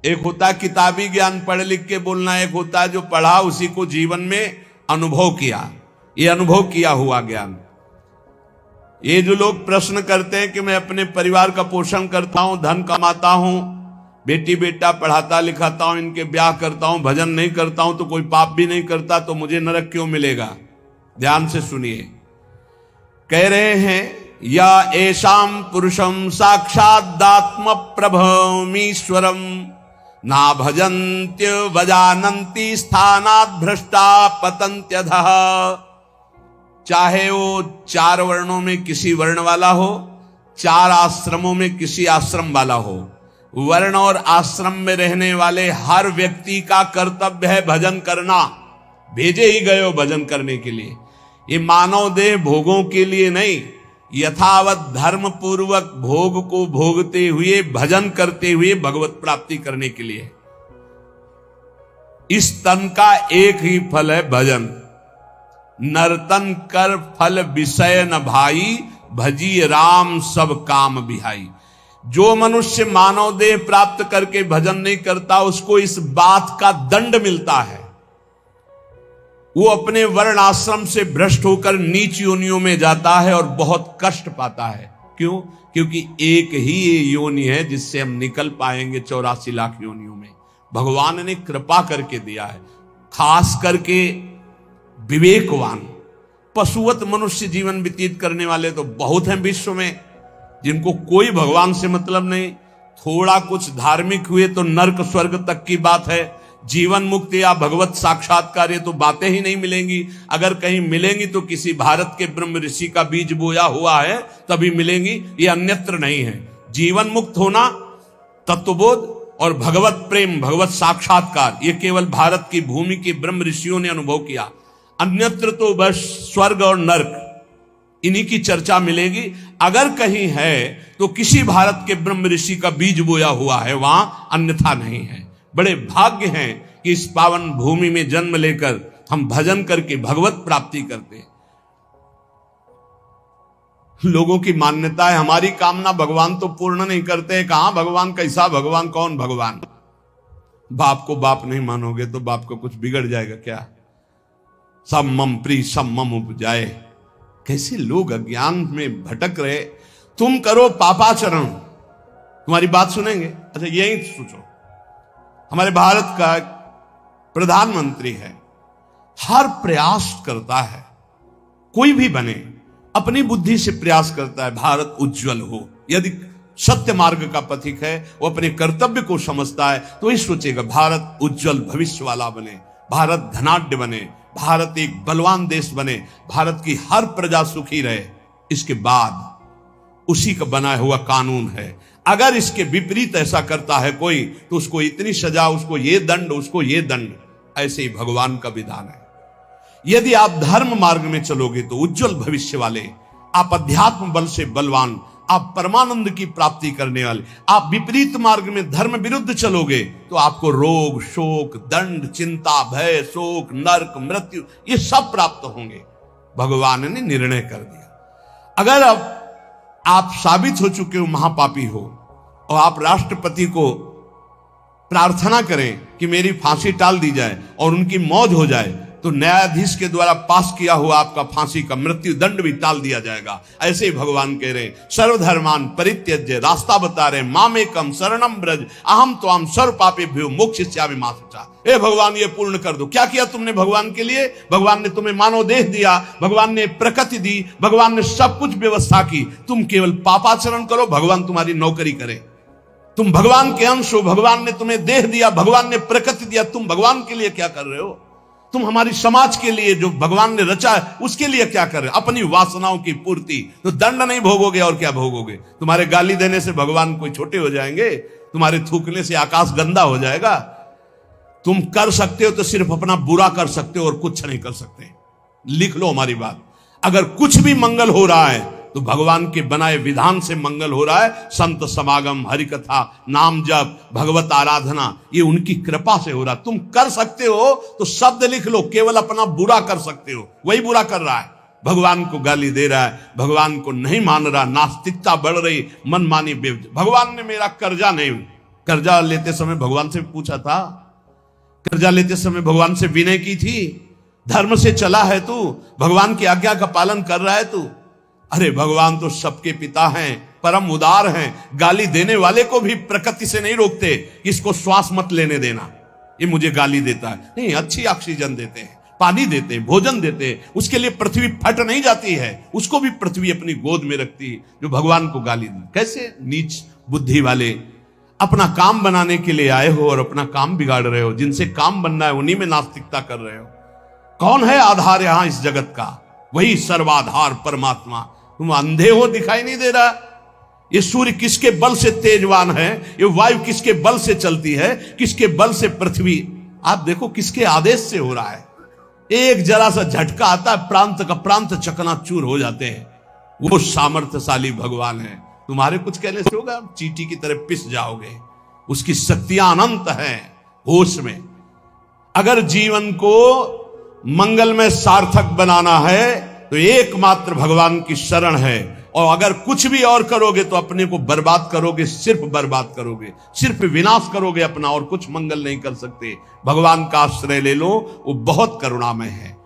एक होता किताबी ज्ञान पढ़ लिख के बोलना, एक होता है जो पढ़ा उसी को जीवन में अनुभव किया, ये अनुभव किया हुआ ज्ञान। ये जो लोग प्रश्न करते हैं कि मैं अपने परिवार का पोषण करता हूं, धन कमाता हूं, बेटी बेटा पढ़ाता लिखाता हूं, इनके ब्याह करता हूं, भजन नहीं करता हूं तो कोई पाप भी नहीं करता, तो मुझे नरक क्यों मिलेगा? ध्यान से सुनिए, कह रहे हैं या एषाम पुरुषम साक्षादात्म प्रभमीश्वरम ना भजन्त्य वजानन्ति स्थानात् भ्रष्टा पतन्त्यधः। चाहे वो 4 वर्णों में किसी वर्ण वाला हो, 4 आश्रमों में किसी आश्रम वाला हो, वर्ण और आश्रम में रहने वाले हर व्यक्ति का कर्तव्य है भजन करना। भेजे ही गए हो भजन करने के लिए। ये मानव देह भोगों के लिए नहीं, यथावत धर्म पूर्वक भोग को भोगते हुए भजन करते हुए भगवत प्राप्ति करने के लिए। इस तन का एक ही फल है भजन। नर्तन कर फल विषय न भाई, भजी राम सब काम बिहाई। जो मनुष्य मानव देह प्राप्त करके भजन नहीं करता, उसको इस बात का दंड मिलता है, वो अपने वर्ण आश्रम से भ्रष्ट होकर नीच योनियों में जाता है और बहुत कष्ट पाता है। क्यों? क्योंकि एक ही ये योनि है जिससे हम निकल पाएंगे 84 लाख योनियों में। भगवान ने कृपा करके दिया है। खास करके विवेकवान पशुवत मनुष्य जीवन व्यतीत करने वाले तो बहुत हैं विश्व में, जिनको कोई भगवान से मतलब नहीं। थोड़ा कुछ धार्मिक हुए तो नरक स्वर्ग तक की बात है। जीवन मुक्ति या भगवत साक्षात्कार ये तो बातें ही नहीं मिलेंगी। अगर कहीं मिलेंगी तो किसी भारत के ब्रह्म ऋषि का बीज बोया हुआ है तभी मिलेंगी, ये अन्यत्र नहीं है। जीवन मुक्त होना, तत्वबोध और भगवत प्रेम, भगवत साक्षात्कार, ये केवल भारत की भूमि के ब्रह्म ऋषियों ने अनुभव किया। अन्यत्र तो बस स्वर्ग और नरक, इन्हीं की चर्चा मिलेगी। अगर कहीं है तो किसी भारत के ब्रह्म ऋषि का बीज बोया हुआ है, वहां अन्यथा नहीं है। बड़े भाग्य हैं कि इस पावन भूमि में जन्म लेकर हम भजन करके भगवत प्राप्ति करते हैं। लोगों की मान्यता है हमारी कामना भगवान तो पूर्ण नहीं करते। कहां भगवान, कैसा भगवान, कौन भगवान? बाप को बाप नहीं मानोगे तो बाप को कुछ बिगड़ जाएगा क्या? सब मम प्री सब मम उपजाए। कैसे लोग अज्ञान में भटक रहे। तुम करो पापाचरण, तुम्हारी बात सुनेंगे। अच्छा यही सोचो, हमारे भारत का प्रधानमंत्री है, हर प्रयास करता है, कोई भी बने अपनी बुद्धि से प्रयास करता है भारत उज्जवल हो। यदि सत्य मार्ग का पथिक है, वो अपने कर्तव्य को समझता है तो ही सोचेगा भारत उज्जवल भविष्य वाला बने, भारत धनाढ्य बने, भारत एक बलवान देश बने, भारत की हर प्रजा सुखी रहे। इसके बाद उसी का बनाया हुआ कानून है। अगर इसके विपरीत ऐसा करता है कोई तो उसको इतनी सजा, उसको ये दंड, उसको ये दंड। ऐसे ही भगवान का विधान है। यदि आप धर्म मार्ग में चलोगे तो उज्जवल भविष्य वाले, आप अध्यात्म बल से बलवान, आप परमानंद की प्राप्ति करने वाले। आप विपरीत मार्ग में धर्म विरुद्ध चलोगे तो आपको रोग, शोक, दंड, चिंता, भय, शोक, नरक, मृत्यु ये सब प्राप्त होंगे। भगवान ने निर्णय कर दिया। अगर अब आप साबित हो चुके हो महापापी हो और आप राष्ट्रपति को प्रार्थना करें कि मेरी फांसी टाल दी जाए और उनकी मौत हो जाए, तो न्यायाधीश के द्वारा पास किया हुआ आपका फांसी का मृत्यु दंड भी टाल दिया जाएगा। ऐसे ही भगवान कह रहे हैं सर्वधर्मान परित्यज्य, रास्ता बता रहे मामेकम शरणम ब्रज अहम त्वाम सर्व पापेभ्यो मोक्षयिष्यामि मा शुचा। ए भगवान ये पूर्ण कर दो। क्या किया तुमने भगवान के लिए? भगवान ने तुम्हें मानव देह दिया, भगवान ने प्रकृति दी, भगवान ने सब कुछ व्यवस्था की। तुम केवल पापाचरण करो, भगवान तुम्हारी नौकरी करे। तुम भगवान के अंश हो, भगवान ने तुम्हें देह दिया, भगवान ने प्रकृति दिया, तुम भगवान के लिए क्या कर रहे हो? तुम हमारी समाज के लिए जो भगवान ने रचा है उसके लिए क्या कर रहे हो? अपनी वासनाओं की पूर्ति। तो दंड नहीं भोगोगे और क्या भोगोगे? तुम्हारे गाली देने से भगवान कोई छोटे हो जाएंगे? तुम्हारे थूकने से आकाश गंदा हो जाएगा? तुम कर सकते हो तो सिर्फ अपना बुरा कर सकते हो और कुछ नहीं कर सकते। लिख लो हमारी बात। अगर कुछ भी मंगल हो रहा है तो भगवान के बनाए विधान से मंगल हो रहा है। संत समागम, हरिकथा, नाम जप, भगवत आराधना, ये उनकी कृपा से हो रहा। तुम कर सकते हो तो शब्द लिख लो, केवल अपना बुरा कर सकते हो, वही बुरा कर रहा है। भगवान को गाली दे रहा है, भगवान को नहीं मान रहा, नास्तिकता बढ़ रही, मनमानी बेवजह। भगवान ने मेरा कर्जा नहीं कर्जा लेते समय भगवान से पूछा था? कर्जा लेते समय भगवान से विनय की थी? धर्म से चला है तू? भगवान की आज्ञा का पालन कर रहा है तू? अरे भगवान तो सबके पिता हैं, परम उदार हैं, गाली देने वाले को भी प्रकृति से नहीं रोकते, इसको श्वास मत लेने देना, ये मुझे गाली देता है। नहीं, अच्छी ऑक्सीजन देते हैं, पानी देते हैं, भोजन देते हैं, उसके लिए पृथ्वी फट नहीं जाती है, उसको भी पृथ्वी अपनी गोद में रखती है, जो भगवान को गाली दी। कैसे नीच बुद्धि वाले अपना काम बनाने के लिए आए हो और अपना काम बिगाड़ रहे हो। जिनसे काम बनना है उन्हीं में नास्तिकता कर रहे हो। कौन है आधार यहां इस जगत का? वही सर्वाधार परमात्मा। तुम अंधे हो, दिखाई नहीं दे रहा? ये सूर्य किसके बल से तेजवान है? ये वायु किसके बल से चलती है? किसके बल से पृथ्वी? आप देखो किसके आदेश से हो रहा है। एक जरा सा झटका आता है, प्रांत का प्रांत चकनाचूर हो जाते हैं। वो सामर्थ्यशाली भगवान है। तुम्हारे कुछ कहने से होगा? चींटी की तरह पिस जाओगे। उसकी शक्तियां अनंत हैं। होश में अगर जीवन को मंगलमय सार्थक बनाना है तो एकमात्र भगवान की शरण है। और अगर कुछ भी और करोगे तो अपने को बर्बाद करोगे, सिर्फ बर्बाद करोगे, सिर्फ विनाश करोगे अपना, और कुछ मंगल नहीं कर सकते। भगवान का आश्रय ले लो, वो बहुत करुणामय है।